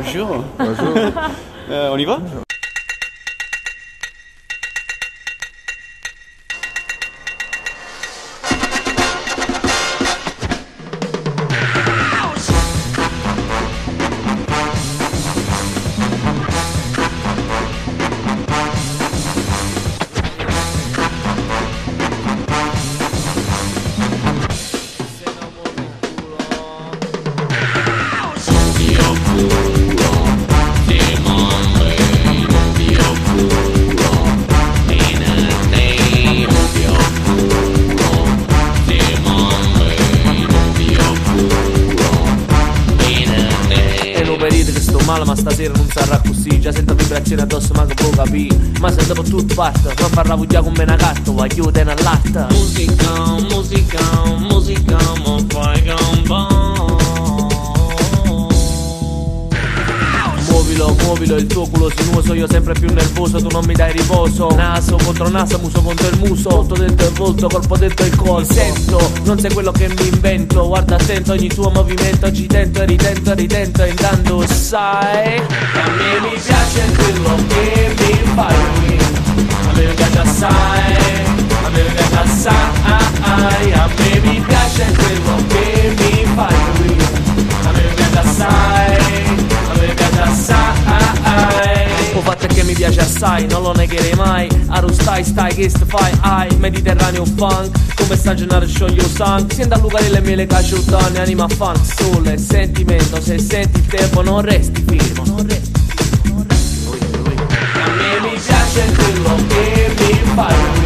Bonjour. Bonjour. On y va? Che sto male ma stasera non sarà così. Già sento vibrazioni addosso ma che può capire. Ma se dopo tutto parte non parlavo già con me una carta. Voglio tenere all'atta. Musica, musica, musica, ma fai gamba. Muovilo, muovilo, il tuo culo sinuoso. Io sempre più nervoso, tu non mi dai riposo. Naso contro naso, muso contro il muso. Volto dentro il volto, colpo dentro il colpo. Mi sento, non sei quello che mi invento. Guarda attento ogni tuo movimento. Ci tento e ridento e ridento. Intanto sai, a me mi piace quello che mi fai qui. A me mi piace assai, a me mi piace assai. A me mi piace quello che mi fai qui. A me mi piace assai, a me mi piace assai. O fatto è che mi piace assai, non lo negherei mai. Arustai, stai, che fai, ai Mediterraneo funk, come sta genere scioglio sang. Senta a Luca le mele cacciutone, anima funk, sole, sentimento. Se senti il tempo non resti fermo, non resti, non resti. A me mi piace quello che mi fai.